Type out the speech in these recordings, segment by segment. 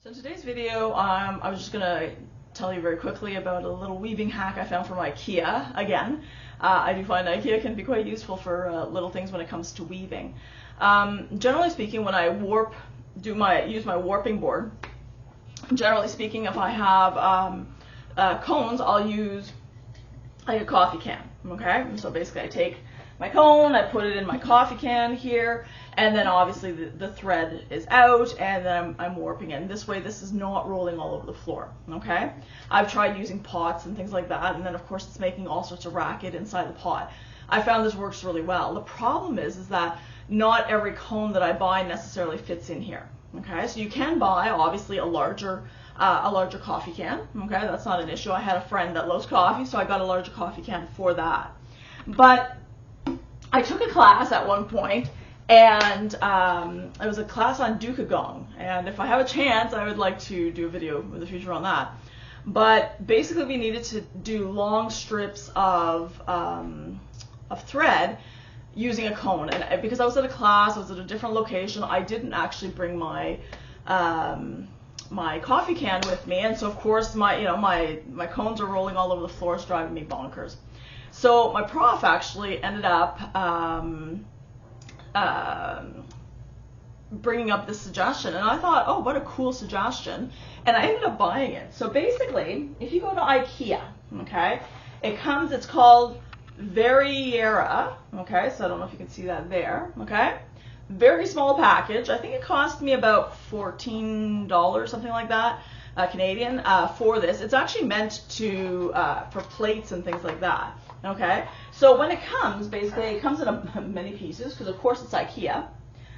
So in today's video, I was just going to tell you very quickly about a little weaving hack I found from Ikea. Again, I do find Ikea can be quite useful for little things when it comes to weaving. Generally speaking, when I use my warping board, generally speaking, if I have cones, I'll use like a coffee can. Okay, and so basically I take my cone, I put it in my coffee can here, and then obviously the thread is out, and then I'm warping it. And this way, this is not rolling all over the floor, okay? I've tried using pots and things like that, and then of course it's making all sorts of racket inside the pot. I found this works really well. The problem is that not every cone that I buy necessarily fits in here, okay? So you can buy, obviously, a larger coffee can, okay? That's not an issue. I had a friend that loves coffee, so I got a larger coffee can for that. But I took a class at one point, and it was a class on dukagong, and if I have a chance, I would like to do a video in the future on that. But basically, we needed to do long strips of thread using a cone, and because I was at a class, I was at a different location, I didn't actually bring my my coffee can with me, and so of course my cones are rolling all over the floor. It's driving me bonkers. So my prof actually ended up bringing up this suggestion, and I thought, oh, what a cool suggestion, and I ended up buying it. So basically, if you go to Ikea, okay, it's called Verriera, okay, so I don't know if you can see that there, okay, very small package. I think it cost me about $14, something like that, Canadian, for this. It's actually meant to for plates and things like that. Okay, so when it comes, basically it comes in many pieces because of course it's Ikea,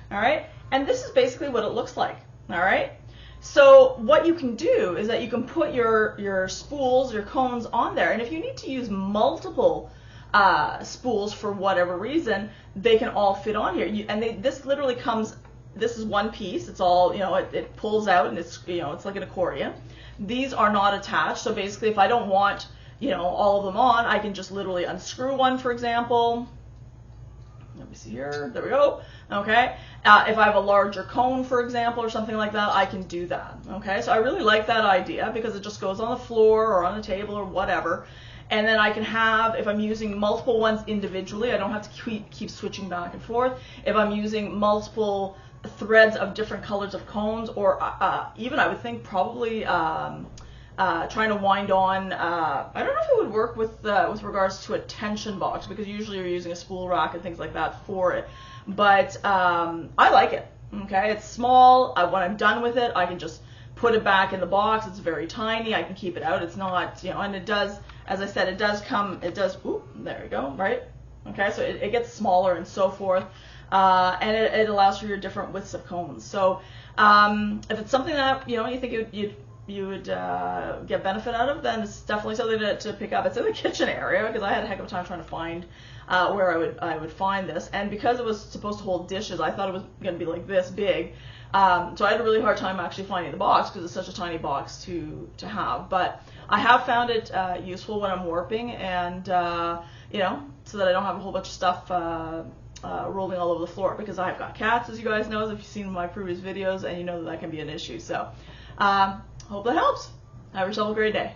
all right, and this is basically what it looks like, all right. So what you can do is that you can put your spools, your cones on there, and if you need to use multiple spools for whatever reason, they can all fit on here. This literally comes, this is one piece, it's all, it pulls out, and it's, it's like an accordion. These are not attached, so basically if I don't want all of them on, I can just literally unscrew one, for example. Let me see here. There we go. Okay. If I have a larger cone, for example, or something like that, I can do that. Okay. So I really like that idea because it just goes on the floor or on a table or whatever. And then I can have, if I'm using multiple ones individually, I don't have to keep switching back and forth. If I'm using multiple threads of different colors of cones, or even I would think probably trying to wind on, I don't know if it would work with regards to a tension box, because usually you're using a spool rack and things like that for it. But I like it. Okay, it's small. When I'm done with it, I can just put it back in the box. It's very tiny. I can keep it out. It's not, and it does, as I said, it does, ooh, there we go, right? Okay, so it gets smaller and so forth. And it allows for your different widths of cones. So if it's something that, you think you would get benefit out of, then it's definitely something to pick up. It's in the kitchen area because I had a heck of a time trying to find where I would find this, and because it was supposed to hold dishes, I thought it was going to be like this big. So I had a really hard time actually finding the box because it's such a tiny box to have. But I have found it useful when I'm warping, and so that I don't have a whole bunch of stuff rolling all over the floor, because I've got cats, as you guys know, if you've seen my previous videos, and you know that can be an issue. So hope that helps. Have yourself a great day.